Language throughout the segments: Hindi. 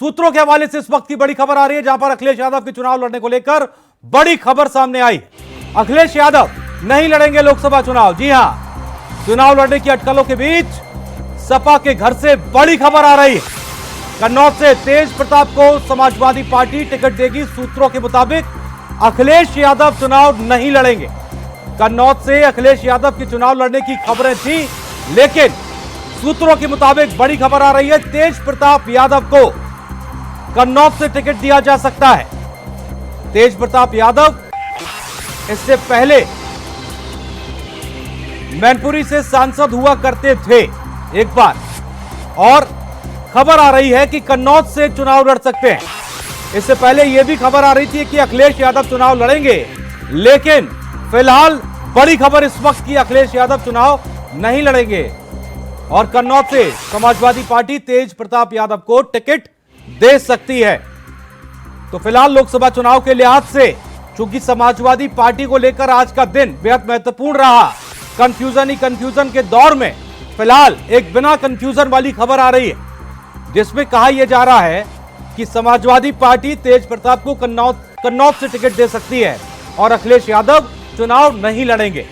सूत्रों के हवाले से इस वक्त की बड़ी खबर आ रही है, जहां पर अखिलेश यादव के चुनाव लड़ने को लेकर बड़ी खबर सामने आई। अखिलेश यादव नहीं लड़ेंगे लोकसभा चुनाव। जी हां, चुनाव लड़ने की अटकलों के बीच सपा के घर से बड़ी खबर आ रही है। कन्नौज से तेज प्रताप को समाजवादी पार्टी टिकट देगी। सूत्रों के मुताबिक अखिलेश यादव चुनाव नहीं लड़ेंगे। कन्नौज से अखिलेश यादव के चुनाव लड़ने की खबरें थी, लेकिन सूत्रों के मुताबिक बड़ी खबर आ रही है, तेज प्रताप यादव को कन्नौज से टिकट दिया जा सकता है। तेज प्रताप यादव इससे पहले मैनपुरी से सांसद हुआ करते थे एक बार, और खबर आ रही है कि कन्नौज से चुनाव लड़ सकते हैं। इससे पहले यह भी खबर आ रही थी कि अखिलेश यादव चुनाव लड़ेंगे, लेकिन फिलहाल बड़ी खबर इस वक्त की अखिलेश यादव चुनाव नहीं लड़ेंगे और कन्नौज से समाजवादी पार्टी तेज प्रताप यादव को टिकट दे सकती है। तो फिलहाल लोकसभा चुनाव के लिहाज से चूंकि समाजवादी पार्टी को लेकर आज का दिन बेहद महत्वपूर्ण रहा, कंफ्यूजन ही कंफ्यूजन के दौर में फिलहाल एक बिना कंफ्यूजन वाली खबर आ रही है, जिसमें कहा यह जा रहा है कि समाजवादी पार्टी तेज प्रताप को कन्नौज से टिकट दे सकती है और अखिलेश यादव चुनाव नहीं लड़ेंगे।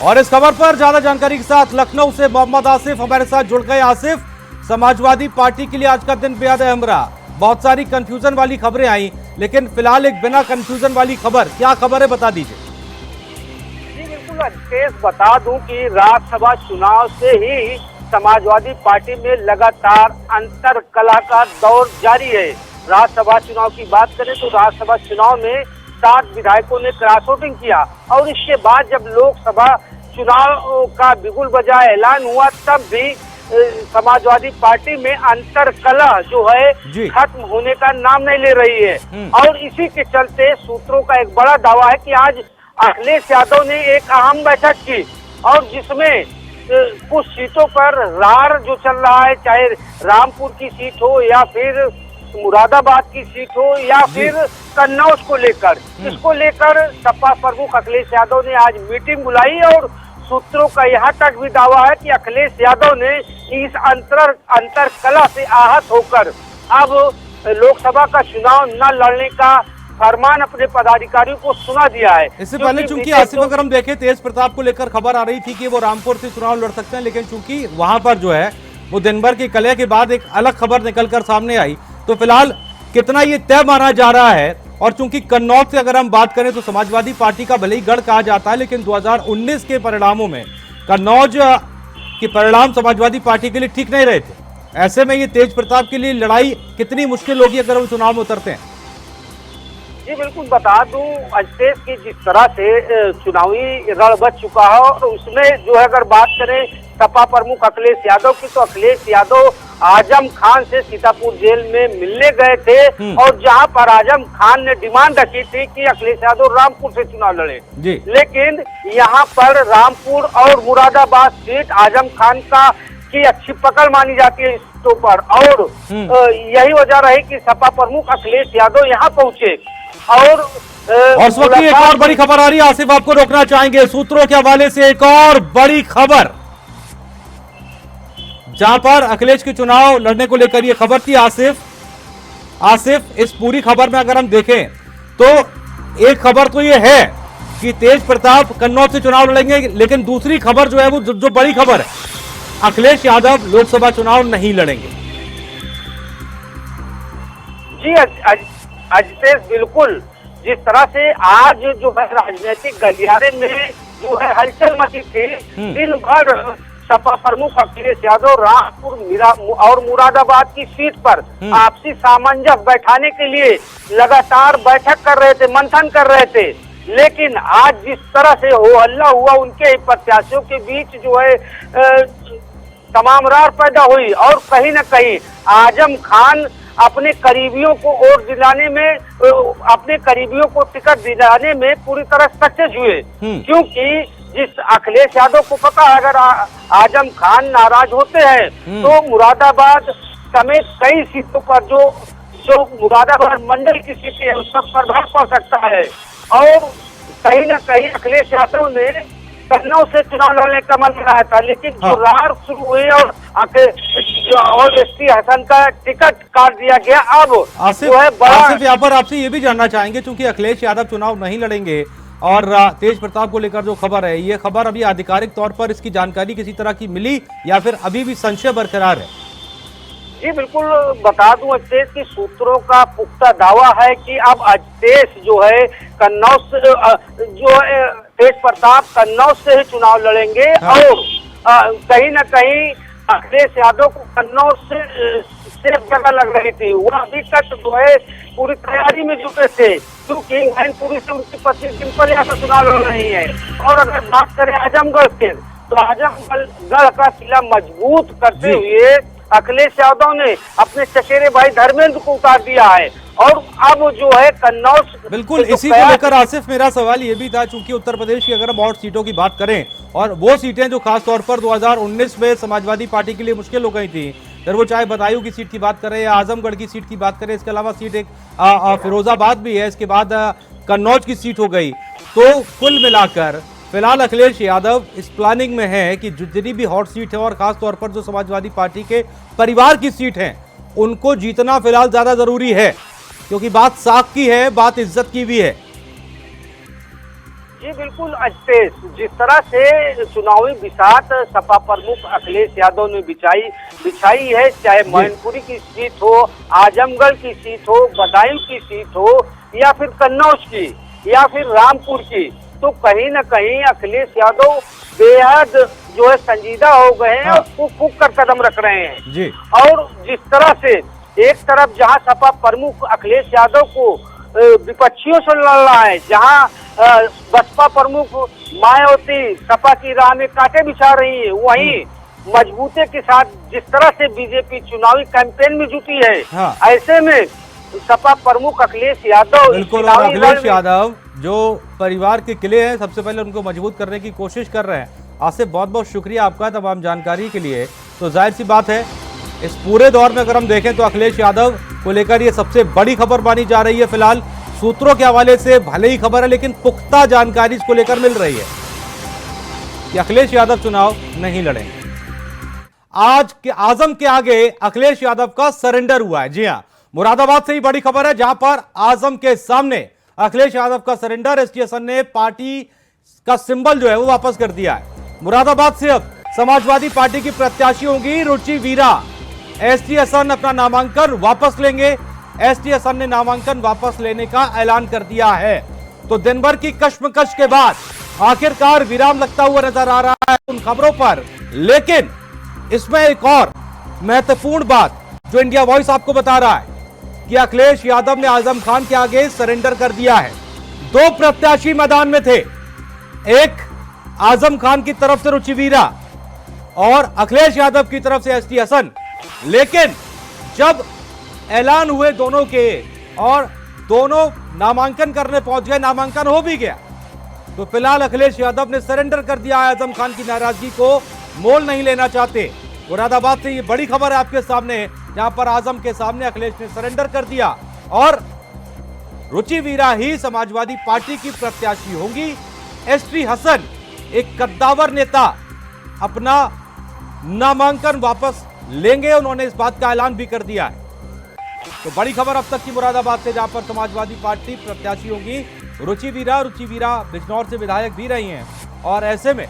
और इस खबर पर ज्यादा जानकारी के साथ लखनऊ से मोहम्मद आसिफ हमारे साथ जुड़ गए। आसिफ, समाजवादी पार्टी के लिए आज का दिन बेहद अहम रहा, बहुत सारी कंफ्यूजन वाली खबरें आई, लेकिन फिलहाल एक बिना कंफ्यूजन वाली खबर, क्या खबर है बता दीजिए। जी बिल्कुल तेज बता दूं कि राज्यसभा चुनाव से ही समाजवादी पार्टी में लगातार अंतर कलह का दौर जारी है। राज्यसभा चुनाव की बात करें तो राज्यसभा चुनाव में 7 विधायकों ने क्रॉस वोटिंग किया और इसके बाद जब लोकसभा चुनाव का बिगुल बजा ऐलान हुआ, तब भी समाजवादी पार्टी में अंतर कलह जो है खत्म होने का नाम नहीं ले रही है। और इसी के चलते सूत्रों का एक बड़ा दावा है कि आज अखिलेश यादव ने एक अहम बैठक की और जिसमें कुछ सीटों पर रार जो चल रहा है, चाहे रामपुर की सीट हो या फिर मुरादाबाद की सीट हो या फिर कन्नौज को लेकर, इसको लेकर सपा प्रमुख अखिलेश यादव ने आज मीटिंग बुलाई और सूत्रों का यहाँ तक भी दावा है कि अखिलेश यादव ने इस अंतर कलह से आहत होकर अब लोकसभा का चुनाव न लड़ने का फरमान अपने पदाधिकारियों को सुना दिया है। इससे पहले चूंकि आसिफ अगर हम देखें, तेज प्रताप को लेकर खबर आ रही थी कि वो रामपुर से चुनाव लड़ सकते हैं, लेकिन चूंकि वहां पर जो है वो दिन भर की कलह के बाद एक अलग खबर निकलकर सामने आई, तो फिलहाल कितना ये तय माना जा रहा है। और चूंकि कन्नौज से अगर हम बात करें तो समाजवादी पार्टी का भले ही गढ़ कहा जाता है, लेकिन 2019 के परिणामों में कन्नौज के परिणाम समाजवादी पार्टी के लिए ठीक नहीं रहे थे। ऐसे में ये तेज प्रताप के लिए लड़ाई कितनी मुश्किल होगी अगर वो चुनाव में उतरते हैं। जी बिल्कुल बता दूं, अजतेश की जिस तरह से चुनावी रण बच चुका है और उसमें जो है अगर बात करें सपा प्रमुख अखिलेश यादव की, तो अखिलेश यादव आजम खान से सीतापुर जेल में मिलने गए थे और जहां पर आजम खान ने डिमांड रखी थी कि अखिलेश यादव रामपुर से चुनाव लड़े, लेकिन यहां पर रामपुर और मुरादाबाद सीट आजम खान की अच्छी पकड़ मानी जाती है सीटों पर और यही वजह रही कि सपा प्रमुख अखिलेश यादव यहां पहुंचे। और इस वक्त एक और बड़ी खबर आ रही है, आसिफ आपको रोकना चाहेंगे, सूत्रों के हवाले से एक और बड़ी खबर, जहां पर अखिलेश के चुनाव लड़ने को लेकर यह खबर थी। आसिफ इस पूरी खबर में अगर हम देखें तो एक खबर तो यह है कि तेज प्रताप कन्नौज से चुनाव लड़ेंगे, लेकिन दूसरी खबर जो है वो जो बड़ी खबर है, अखिलेश यादव लोकसभा चुनाव नहीं लड़ेंगे। जी अजतेश, बिल्कुल जिस तरह से आज जो है राजनीतिक गलियारे में जो है हलचल मची थी, दिन भर सपा प्रमुख अखिलेश यादव रामपुर और मुरादाबाद की सीट पर आपसी सामंजस्य बैठाने के लिए लगातार बैठक कर रहे थे, मंथन कर रहे थे, लेकिन आज जिस तरह से हो हल्ला हुआ उनके प्रत्याशियों के बीच जो है तमाम रार पैदा हुई और कहीं न कहीं आजम खान अपने करीबियों को वोट दिलाने में, अपने करीबियों को टिकट दिलाने में पूरी तरह सक्सेस हुए, क्योंकि जिस अखिलेश यादव को पता है अगर आजम खान नाराज होते हैं तो मुरादाबाद समेत कई सीटों पर जो मुरादाबाद मंडल की सीटें है उस पर प्रभाव पड़ सकता है। और कहीं न कहीं अखिलेश यादव ने कन्नौज से चुनाव लड़ने का मन रहा था, लेकिन जो रार शुरू हुई और एसटी हसन का टिकट काट दिया गया। अब जो है आसिफ यहाँ पर आपसे ये भी जानना चाहेंगे, चूंकि अखिलेश यादव चुनाव नहीं लड़ेंगे और तेज प्रताप को लेकर जो खबर है, ये खबर अभी आधिकारिक तौर पर इसकी जानकारी किसी तरह की मिली या फिर अभी भी संशय बरकरार है? जी बिल्कुल, बता दूं अजतेश की सूत्रों का पुख्ता दावा है कि अब अजतेश जो है कन्नौज से जो है तेज प्रताप कन्नौज से ही चुनाव लड़ेंगे। और कहीं न कहीं अखिलेश यादव को कन्नौज से सेफ जगह लग रही थी। वह अभी तक जो है पूरी तैयारी में जुटे थे, क्योंकि मैनपुरी से उनकी पत्नी सिंपल यहाँ से चुनाव लड़ रही है। और अगर बात करें आजमगढ़ के, तो आजमगढ़ का किला मजबूत करते हुए अखिलेश यादव ने अपने चचेरे भाई धर्मेंद्र को उतार दिया है। और अब जो है कन्नौज, बिल्कुल इसी को लेकर आसिफ मेरा सवाल ये भी था, चूंकि उत्तर प्रदेश की अगर हम और सीटों की बात करें और वो सीटें जो खास तौर पर 2019 में समाजवादी पार्टी के लिए मुश्किल हो गई थी, फिर वो चाहे बदायूं की सीट की बात करें या आजमगढ़ की सीट की बात करें, इसके अलावा सीट एक फिरोजाबाद भी है, इसके बाद कन्नौज की सीट हो गई। तो कुल मिलाकर फिलहाल अखिलेश यादव इस प्लानिंग में है कि जितनी भी हॉट सीट है और खास तौर पर जो समाजवादी पार्टी के परिवार की सीट है, उनको जीतना फिलहाल ज्यादा जरूरी है, क्योंकि बात साख की है, बात इज्जत की भी है। जी बिल्कुल अजतेश, जिस तरह से चुनावी बिसात सपा प्रमुख अखिलेश यादव ने बिछाई है, चाहे मैनपुरी की सीट हो, आजमगढ़ की सीट हो, बदायूं की सीट हो, या फिर कन्नौज की, या फिर रामपुर की, तो कहीं न कहीं अखिलेश यादव बेहद जो है संजीदा हो गए हैं और फूक कर कदम रख रहे हैं जी। और जिस तरह से एक तरफ जहां सपा प्रमुख अखिलेश यादव को विपक्षियों से लड़ रहा है, जहां बसपा प्रमुख मायावती सपा की राह में कांटे बिछा रही है, वहीं मजबूती के साथ जिस तरह से बीजेपी चुनावी कैंपेन में जुटी है, ऐसे में सपा प्रमुख अखिलेश यादव, बिल्कुल, और अखिलेश यादव जो परिवार के किले हैं, सबसे पहले उनको मजबूत करने की कोशिश कर रहे हैं। आसिफ, बहुत बहुत शुक्रिया आपका तमाम जानकारी के लिए। तो जाहिर सी बात है, इस पूरे दौर में अगर हम देखें तो अखिलेश यादव को लेकर ये सबसे बड़ी खबर मानी जा रही है। फिलहाल सूत्रों के हवाले से भले ही खबर है, लेकिन पुख्ता जानकारी इसको लेकर मिल रही है कि अखिलेश यादव चुनाव नहीं लड़ेंगे। आज के आजम के आगे अखिलेश यादव का सरेंडर हुआ है। जी हाँ, मुरादाबाद से ही बड़ी खबर है, जहां पर आजम के सामने अखिलेश यादव का सरेंडर, एसटी हसन ने पार्टी का सिंबल जो है वो वापस कर दिया है। मुरादाबाद से अब समाजवादी पार्टी की प्रत्याशी होंगी रुचि वीरा। एसटी हसन अपना नामांकन वापस लेंगे। एसटी हसन ने नामांकन वापस लेने का ऐलान कर दिया है। तो दिन भर की कश्मकश के बाद आखिरकार विराम लगता हुआ नजर आ रहा है उन खबरों पर। लेकिन इसमें एक और महत्वपूर्ण बात जो इंडिया वॉइस आपको बता रहा है कि अखिलेश यादव ने आजम खान के आगे सरेंडर कर दिया है। दो प्रत्याशी मैदान में थे, एक आजम खान की तरफ से रुचि वीरा और अखिलेश यादव की तरफ से एसटी हसन। लेकिन जब ऐलान हुए दोनों के और दोनों नामांकन करने पहुंच गए, नामांकन हो भी गया, तो फिलहाल अखिलेश यादव ने सरेंडर कर दिया है। आजम खान की नाराजगी को मोल नहीं लेना चाहते। मुरादाबाद से ये बड़ी खबर है आपके सामने, जहां पर आजम के सामने अखिलेश ने सरेंडर कर दिया और रुचि वीरा ही समाजवादी पार्टी की प्रत्याशी होंगी। एसटी हसन, एक कद्दावर नेता, अपना नामांकन वापस लेंगे, उन्होंने इस बात का ऐलान भी कर दिया है। तो बड़ी खबर अब तक की मुरादाबाद से, जहां पर समाजवादी पार्टी प्रत्याशी होंगी रुचि वीरा। बिजनौर से विधायक भी रही हैं और ऐसे में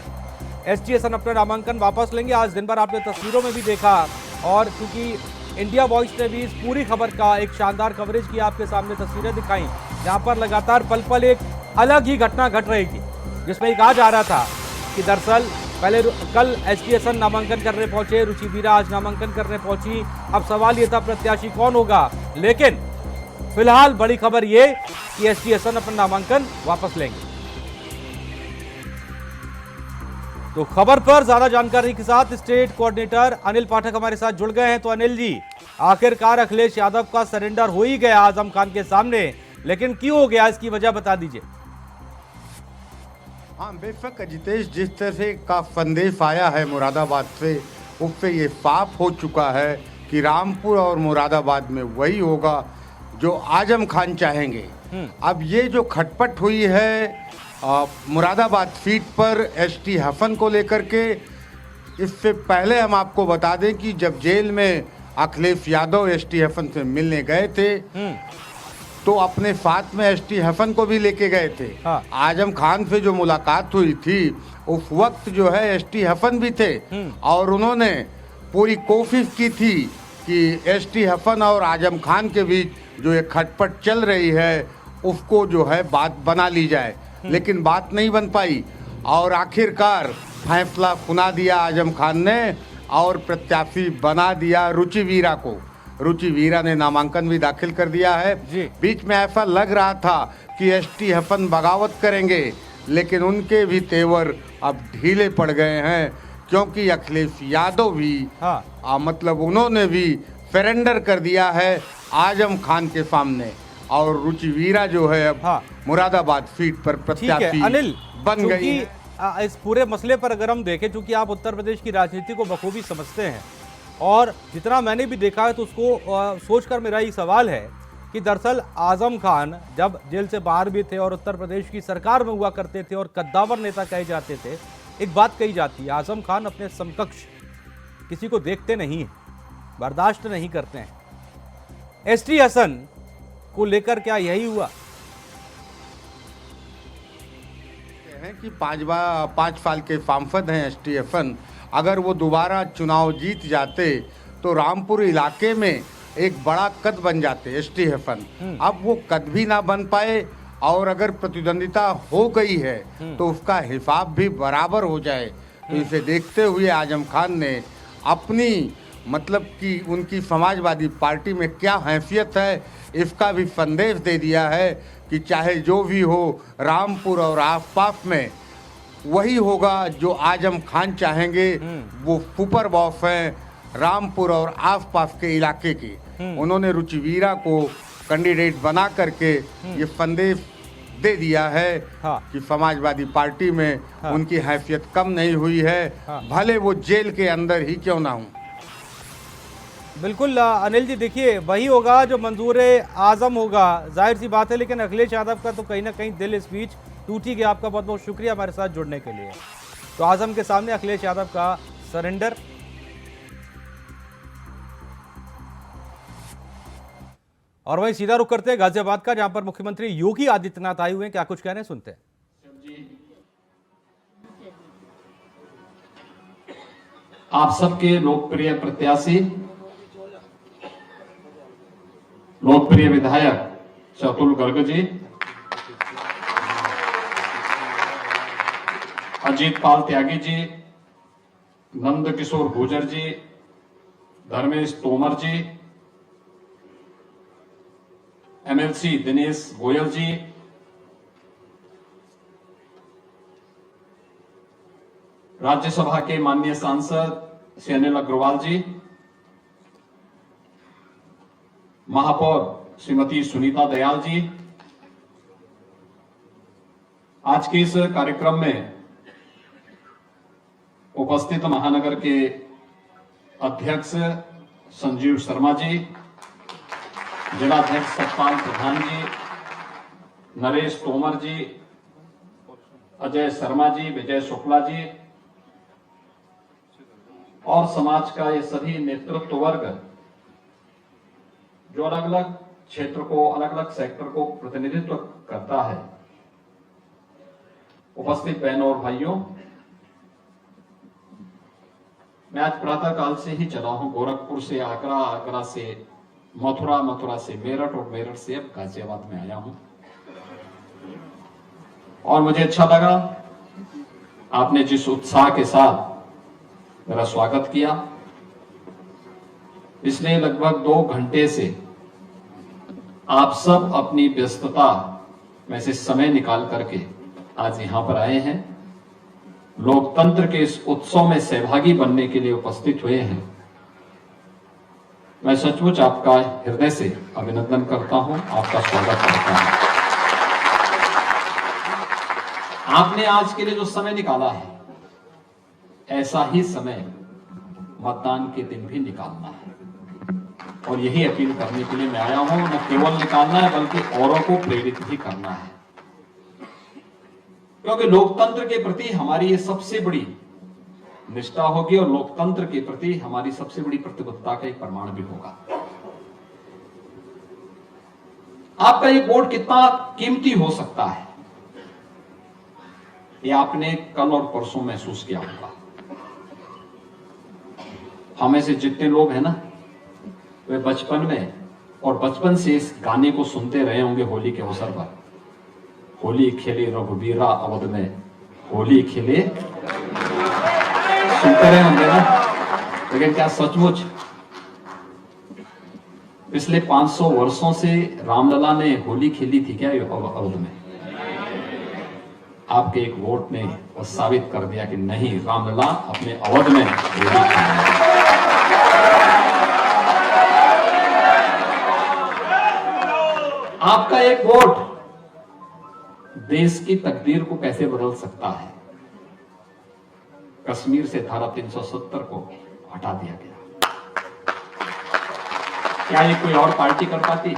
एसटी हसन अपना नामांकन वापस लेंगे। आज दिन भर आपने तस्वीरों में भी देखा, और क्योंकि इंडिया वॉइस ने भी इस पूरी खबर का एक शानदार कवरेज किया, आपके सामने तस्वीरें दिखाई, जहां पर लगातार पल पल एक अलग ही घटना घट रही थी, जिसमें कहा जा रहा था कि दरअसल पहले कल एसटी हसन नामांकन करने पहुंचे, रुचि वीरा आज नामांकन करने पहुंची। अब सवाल ये था प्रत्याशी कौन होगा, लेकिन फिलहाल बड़ी खबर ये कि एसटी हसन अपना नामांकन वापस लेंगे। तो खबर पर ज्यादा जानकारी के साथ स्टेट कोऑर्डिनेटर अनिल पाठक हमारे साथ जुड़ गए हैं। तो अनिल जी, आखिरकार अखिलेश यादव का सरेंडर हो ही गया आजम खान के सामने, लेकिन क्यों हो गया, इसकी वजह बता दीजिए। हाँ बेशक अजितेश, जिस तरह से का संदेश आया है मुरादाबाद से, उससे ये साफ हो चुका है कि रामपुर और मुरादाबाद में वही होगा जो आजम खान चाहेंगे। अब ये जो खटपट हुई है मुरादाबाद सीट पर एसटी हसन को लेकर के। इससे पहले हम आपको बता दें कि जब जेल में अखिलेश यादव एसटी हसन से मिलने गए थे तो अपने साथ में एसटी हसन को भी लेके गए थे। हाँ। आजम खान से जो मुलाकात हुई थी उस वक्त जो है एसटी हसन भी थे और उन्होंने पूरी कोशिश की थी कि एसटी हसन और आजम खान के बीच जो एक खटपट चल रही है उसको जो है बात बना ली जाए, लेकिन बात नहीं बन पाई और आखिरकार फैसला सुना दिया आजम खान ने और प्रत्याशी बना दिया रुचि वीरा को। रुचि वीरा ने नामांकन भी दाखिल कर दिया है। बीच में ऐसा लग रहा था कि एसटी हसन बगावत करेंगे, लेकिन उनके भी तेवर अब ढीले पड़ गए हैं क्योंकि अखिलेश यादव भी मतलब उन्होंने भी सरेंडर कर दिया है आजम खान के सामने और रुचि वीरा जो है अब मुरादाबाद सीट पर प्रत्याशी अनिल बन गई है। इस पूरे मसले पर अगर हम देखें, चूंकि आप उत्तर प्रदेश की राजनीति को बखूबी समझते हैं और जितना मैंने भी देखा है तो उसको सोचकर मेरा ये सवाल है कि दरअसल आजम खान जब जेल से बाहर भी थे और उत्तर प्रदेश की सरकार में हुआ करते थे और कद्दावर नेता कहे जाते थे, एक बात कही जाती है आजम खान अपने समकक्ष किसी को देखते नहीं हैं, बर्दाश्त नहीं करते हैं। एसटी हसन को लेकर क्या यही हुआ है कि 5 साल के सांसद हैं एसटी हसन, अगर वो दोबारा चुनाव जीत जाते तो रामपुर इलाके में एक बड़ा कद बन जाते एसटी हसन। अब वो कद भी ना बन पाए और अगर प्रतिद्वंदिता हो गई है तो उसका हिसाब भी बराबर हो जाए। तो इसे देखते हुए आजम खान ने अपनी मतलब कि उनकी समाजवादी पार्टी में क्या हैसियत है इसका भी संदेश दे दिया है कि चाहे जो भी हो रामपुर और आसपास में वही होगा जो आजम खान चाहेंगे। वो सुपर बॉस हैं रामपुर और आसपास के इलाके की। उन्होंने रुचि वीरा को कैंडिडेट बना करके ये संदेश दे दिया है कि समाजवादी पार्टी में उनकी हैसियत कम नहीं हुई है, भले वो जेल के अंदर ही क्यों ना हो। बिल्कुल अनिल जी, देखिए वही होगा जो मंजूर आजम होगा, जाहिर सी बात है, लेकिन अखिलेश यादव का तो कहीं ना कहीं दिल इस बीच टूट ही गया। आपका बहुत बहुत शुक्रिया हमारे साथ जुड़ने के लिए। तो आजम के सामने अखिलेश यादव का सरेंडर। और वहीं सीधा रुख करते हैं गाजियाबाद का, जहां पर मुख्यमंत्री योगी आदित्यनाथ आए हुए हैं। क्या कुछ कह रहे हैं, सुनते हैं। आप सबके लोकप्रिय प्रत्याशी, लोकप्रिय विधायक चतुल गर्ग जी, अजीत पाल त्यागी जी, नंद किशोर गुर्जर जी, धर्मेश तोमर जी, एमएलसी दिनेश गोयल जी, राज्यसभा के माननीय सांसद श्री अनिल अग्रवाल जी, महापौर श्रीमती सुनीता दयाल जी, आज के इस कार्यक्रम में उपस्थित महानगर के अध्यक्ष संजीव शर्मा जी, जिलाध्यक्ष सतपाल प्रधान जी, नरेश तोमर जी, अजय शर्मा जी, विजय शुक्ला जी और समाज का ये सभी नेतृत्व वर्ग जो अलग अलग क्षेत्र को, अलग अलग सेक्टर को प्रतिनिधित्व करता है, उपस्थित बहनों और भाइयों, मैं आज प्रातः काल से ही चला हूं, गोरखपुर से आगरा, आगरा से मथुरा, मथुरा से मेरठ और मेरठ से अब गाजियाबाद में आया हूं और मुझे अच्छा लगा आपने जिस उत्साह के साथ मेरा स्वागत किया। इसलिए लगभग 2 घंटे से आप सब अपनी व्यस्तता में से समय निकाल करके आज यहां पर आए हैं, लोकतंत्र के इस उत्सव में सहभागी बनने के लिए उपस्थित हुए हैं। मैं सचमुच आपका हृदय से अभिनंदन करता हूं, आपका स्वागत करता हूं। आपने आज के लिए जो समय निकाला है, ऐसा ही समय मतदान के दिन भी निकालना है और यही अपील करने के लिए मैं आया हूं। न केवल निकालना है बल्कि औरों को प्रेरित भी करना है। क्योंकि लोकतंत्र के प्रति हमारी ये सबसे बड़ी निष्ठा होगी और लोकतंत्र के प्रति हमारी सबसे बड़ी प्रतिबद्धता का एक प्रमाण भी होगा। आपका ये वोट कितना कीमती हो सकता है, ये आपने कल और परसों महसूस किया होगा। हमें से जितने लोग हैं ना, वे बचपन में और बचपन से इस गाने को सुनते रहे होंगे होली के अवसर पर, होली खेले रघुबीरा अवध में, होली खेले, सुनते रहे होंगे ना। लेकिन क्या सचमुच पिछले 500 वर्षों से रामलला ने होली खेली थी क्या अवध में? आपके एक वोट ने वो साबित कर दिया कि नहीं, रामलला अपने अवध में होली खेली। आपका एक वोट देश की तकदीर को कैसे बदल सकता है? कश्मीर से धारा 370 को हटा दिया गया। क्या ये कोई और पार्टी कर पाती?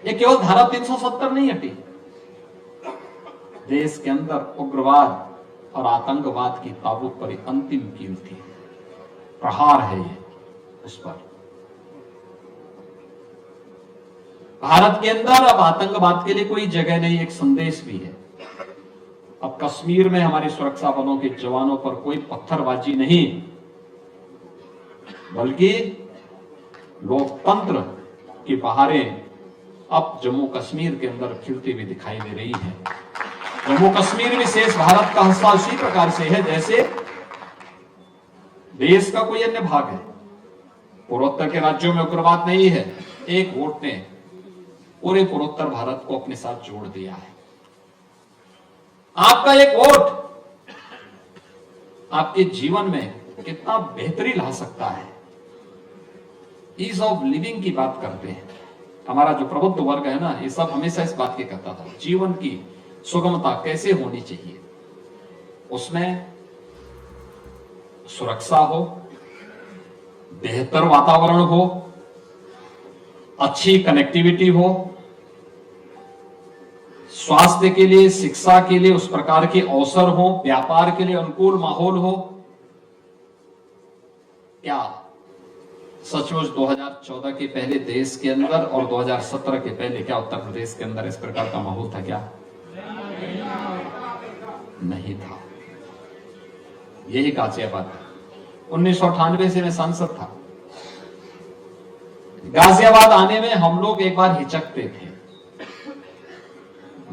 ये केवल धारा 370 नहीं हटी, देश के अंदर उग्रवाद और आतंकवाद की ताबूत पर अंतिम कीमती प्रहार है ये उस पर। भारत के अंदर अब आतंकवाद के लिए कोई जगह नहीं, एक संदेश भी है। अब कश्मीर में हमारे सुरक्षा बलों के जवानों पर कोई पत्थरबाजी नहीं, बल्कि लोकतंत्र की बहारें अब जम्मू कश्मीर के अंदर खिलती हुई दिखाई दे रही है। जम्मू कश्मीर विशेष भारत का हिस्सा उसी प्रकार से है जैसे देश का कोई अन्य भाग है। पूर्वोत्तर के राज्यों में उग्रवाद नहीं है, एक वोट ने पूरे पूर्वोत्तर भारत को अपने साथ जोड़ दिया है। आपका एक वोट आपके जीवन में कितना बेहतरी ला सकता है। ईज ऑफ लिविंग की बात करते हैं, हमारा जो प्रबुद्ध वर्ग है ना, ये सब हमेशा इस बात की करता था, जीवन की सुगमता कैसे होनी चाहिए, उसमें सुरक्षा हो, बेहतर वातावरण हो, अच्छी कनेक्टिविटी हो, स्वास्थ्य के लिए, शिक्षा के लिए उस प्रकार के अवसर हो, व्यापार के लिए अनुकूल माहौल हो। क्या सचमुच 2014 के पहले देश के अंदर और 2017 के पहले क्या उत्तर प्रदेश के अंदर इस प्रकार का माहौल था क्या? नहीं था। यही गाजियाबाद है। 1998 से मैं सांसद था। गाजियाबाद आने में हम लोग एक बार हिचकते थे,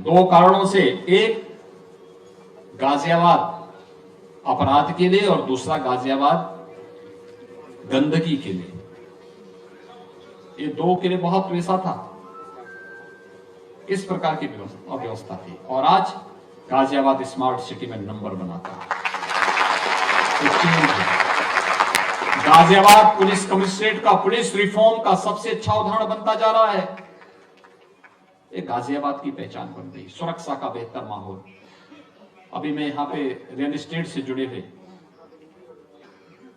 दो कारणों से। एक, गाजियाबाद अपराध के लिए और दूसरा गाजियाबाद गंदगी के लिए। ये दो के लिए बहुत वैसा था, इस प्रकार की अव्यवस्था थी। और आज गाजियाबाद स्मार्ट सिटी में नंबर बनाता है। गाजियाबाद पुलिस कमिश्नरेट का, पुलिस रिफॉर्म का सबसे अच्छा उदाहरण बनता जा रहा है। एक गाजियाबाद की पहचान बन गई, सुरक्षा का बेहतर माहौल। अभी मैं यहाँ पे रियल एस्टेट से जुड़े हुए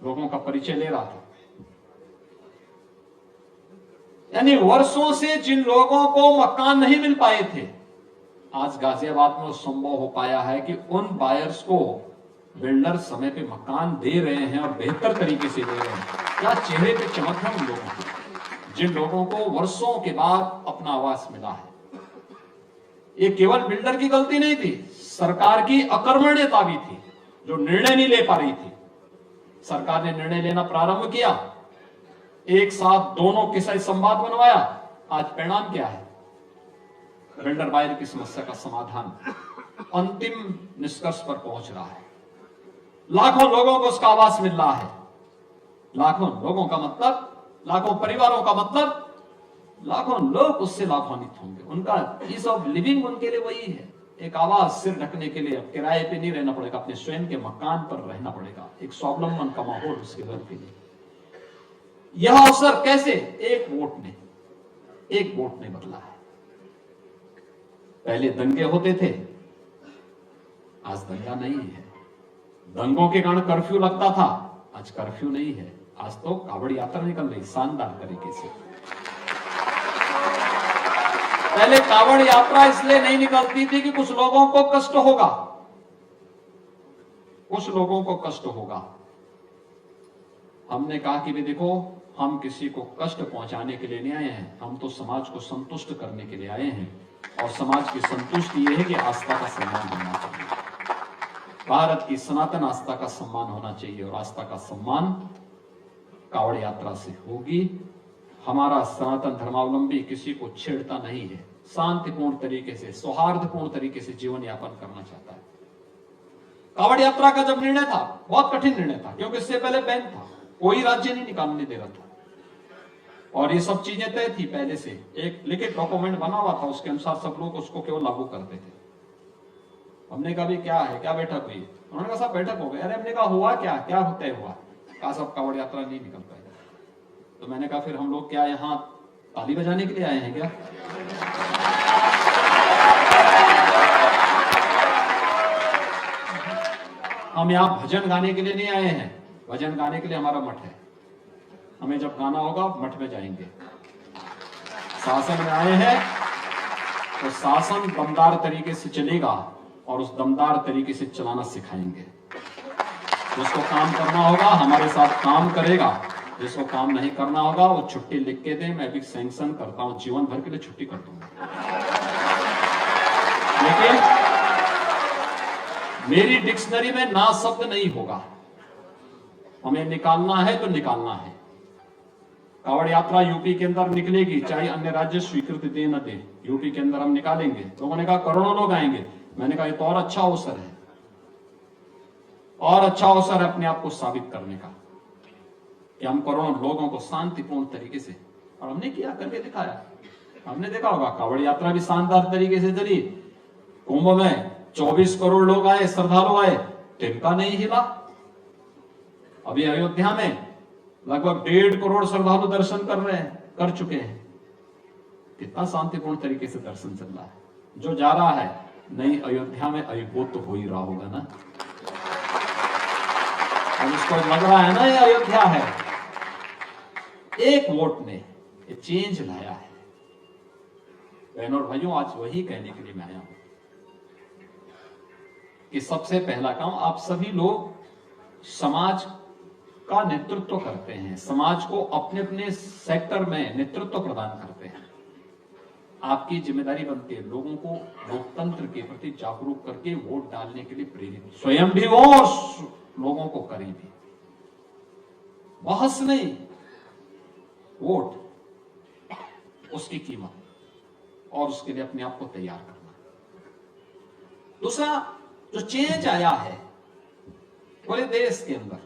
लोगों का परिचय ले रहा था। यानी वर्षों से जिन लोगों को मकान नहीं मिल पाए थे, आज गाजियाबाद में संभव हो पाया है कि उन बायर्स को बिल्डर समय पे मकान दे रहे हैं और बेहतर तरीके से दे रहे हैं। क्या चेहरे पे चमक है उन लोगों की, जिन लोगों को वर्षों के बाद अपना आवास मिला है। ये केवल बिल्डर की गलती नहीं थी, सरकार की अकर्मण्यता भी थी, जो निर्णय नहीं ले पा रही थी। सरकार ने निर्णय लेना प्रारंभ किया, एक साथ दोनों के साथ संवाद बनवाया। आज परिणाम क्या है? बिल्डर बायर की समस्या का समाधान अंतिम निष्कर्ष पर पहुंच रहा है। लाखों लोगों को उसका आवास मिल रहा है। लाखों लोगों का मतलब, लाखों परिवारों का मतलब, लाखों लोग उससे लाभान्वित होंगे। उनका ईज ऑफ लिविंग उनके लिए वही है, एक आवास, सिर ढकने के लिए, किराए पे नहीं रहना पड़ेगा, अपने स्वयं के मकान पर रहना पड़ेगा, एक स्वावलंबन का माहौल उसके घर के लिए। यह अवसर कैसे? एक वोट ने बदला है। पहले दंगे होते थे, आज दंगा नहीं है। दंगों के कारण कर्फ्यू लगता था, आज कर्फ्यू नहीं है। आज तो कावड़ यात्रा निकल रही शानदार तरीके से। पहले कावड़ यात्रा इसलिए नहीं निकलती थी कि कुछ लोगों को कष्ट होगा, कुछ लोगों को कष्ट होगा। हमने कहा कि भी देखो, हम किसी को कष्ट पहुंचाने के लिए नहीं आए हैं, हम तो समाज को संतुष्ट करने के लिए आए हैं। और समाज की संतुष्टि यह है कि आस्था का सम्मान होना चाहिए, भारत की सनातन आस्था का सम्मान होना चाहिए, और आस्था का सम्मान कावड़ यात्रा से होगी। हमारा सनातन धर्मावलंबी किसी को छेड़ता नहीं है, शांतिपूर्ण तरीके से, सौहार्दपूर्ण तरीके से जीवन यापन करना चाहता है। कावड़ यात्रा का जब निर्णय था, बहुत कठिन निर्णय था, क्योंकि इससे पहले बैन था, कोई राज्य नहीं निकालने दे रहा था, और ये सब चीजें तय थी पहले से, एक लिखित डॉक्यूमेंट बना हुआ था, उसके अनुसार सब लोग उसको केवल लागू करते थे। हमने कहा भी क्या है, क्या बैठक हुई? उन्होंने कहा सब बैठक हो गई। अरे हमने कहा हुआ क्या, क्या होता है? हुआ कहा सब कावड़ यात्रा नहीं निकल पाएगा। तो मैंने कहा फिर हम लोग क्या यहाँ ताली बजाने के लिए आए हैं क्या? हम यहाँ भजन गाने के लिए नहीं आए हैं, भजन गाने के लिए हमारा मठ है, हमें जब गाना होगा मठ में जाएंगे। शासन में आए हैं तो शासन दमदार तरीके से चलेगा, और उस दमदार तरीके से चलाना सिखाएंगे। जिसको काम करना होगा हमारे साथ काम करेगा, जिसको काम नहीं करना होगा वो छुट्टी लिख के दे, मैं भी सैंक्शन करता हूं, जीवन भर के लिए छुट्टी कर दूंगा। लेकिन मेरी डिक्शनरी में ना शब्द नहीं होगा, हमें निकालना है तो निकालना है। कावड़ यात्रा यूपी के अंदर निकलेगी, चाहे अन्य राज्य स्वीकृति दे न दे, यूपी के अंदर हम निकालेंगे। लोगों ने कहा करोड़ों लोग आएंगे, मैंने कहा ये तो और अच्छा अवसर है, और अच्छा अवसर है अपने आप को साबित करने का कि हम करोड़ों लोगों को शांतिपूर्ण तरीके से, और हमने किया, करके दिखाया। हमने देखा होगा कावड़ यात्रा भी शानदार तरीके से चली, कुंभ में 24 करोड़ लोग आए, श्रद्धालु आए, तिनका नहीं हिला। अभी अयोध्या में लगभग 1.5 करोड़ श्रद्धालु दर्शन कर चुके हैं। कितना शांतिपूर्ण तरीके से दर्शन चल रहा है। जो जा रहा है नई अयोध्या में अयुबोध तो हो ही रहा होगा ना, और उसको लग रहा है ना ये अयोध्या है। एक वोट ने ये चेंज लाया है। बहनों और भाइयों, आज वही कहने के लिए मैं आया हूं कि सबसे पहला काम, आप सभी लोग समाज का नेतृत्व करते हैं, समाज को अपने अपने सेक्टर में नेतृत्व प्रदान करते हैं। आपकी जिम्मेदारी बनती है लोगों को लोकतंत्र के प्रति जागरूक करके वोट डालने के लिए प्रेरित, स्वयं भी हो और लोगों को करें भी। बहस नहीं, वोट, उसकी कीमत, और उसके लिए अपने आप को तैयार करना। दूसरा जो चेंज आया है पूरे देश के अंदर,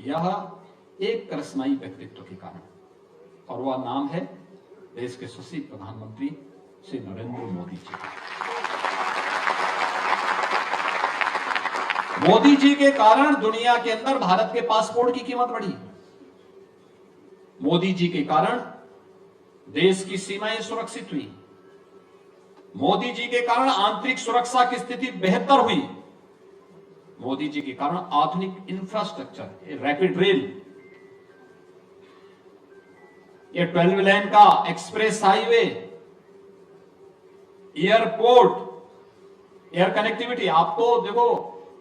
यह एक करिश्माई व्यक्तित्व के कारण, और वह नाम है देश के यशस्वी प्रधानमंत्री श्री नरेंद्र मोदी जी। मोदी जी के कारण दुनिया के अंदर भारत के पासपोर्ट की कीमत बढ़ी। मोदी जी के कारण देश की सीमाएं सुरक्षित हुई। मोदी जी के कारण आंतरिक सुरक्षा की स्थिति बेहतर हुई। मोदी जी के कारण आधुनिक इंफ्रास्ट्रक्चर, रैपिड रेल, ये 12 लेन का express highway, airport, air connectivity. आप तो देखो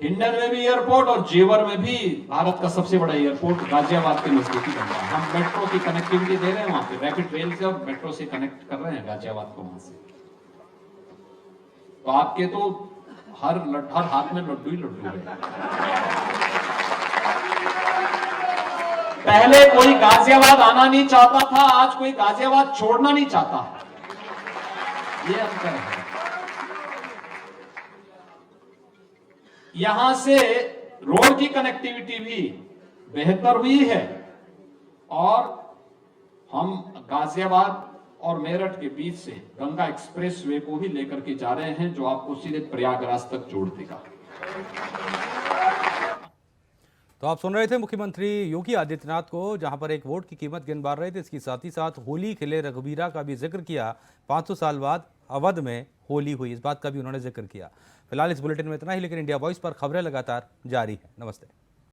हिंडन में भी एयरपोर्ट और जेवर में भी भारत का सबसे बड़ा एयरपोर्ट गाजियाबाद के नजदीकी बन रहा है। हम मेट्रो की कनेक्टिविटी दे रहे हैं वहां पे, रैपिड रेल से और मेट्रो से कनेक्ट कर रहे हैं गाजियाबाद को वहां से। तो आपके तो हर हाथ में लड्डू ही लड्डू है। पहले कोई गाजियाबाद आना नहीं चाहता था, आज कोई गाजियाबाद छोड़ना नहीं चाहता। ये अंतर है। यहां से रोड की कनेक्टिविटी भी बेहतर हुई है, और हम गाजियाबाद और मेरठ के बीच से गंगा एक्सप्रेस वे को भी लेकर के जा रहे हैं, जो आपको सीधे प्रयागराज तक जोड़ देगा। तो आप सुन रहे थे मुख्यमंत्री योगी आदित्यनाथ को, जहां पर एक वोट की कीमत गिन बार रहे थे। इसके साथ ही साथ होली खेले रघुबीरा का भी जिक्र किया। 500 साल बाद अवध में होली हुई, इस बात का भी उन्होंने जिक्र किया। फिलहाल इस बुलेटिन में इतना ही, लेकिन इंडिया वॉइस पर खबरें लगातार जारी है। नमस्ते।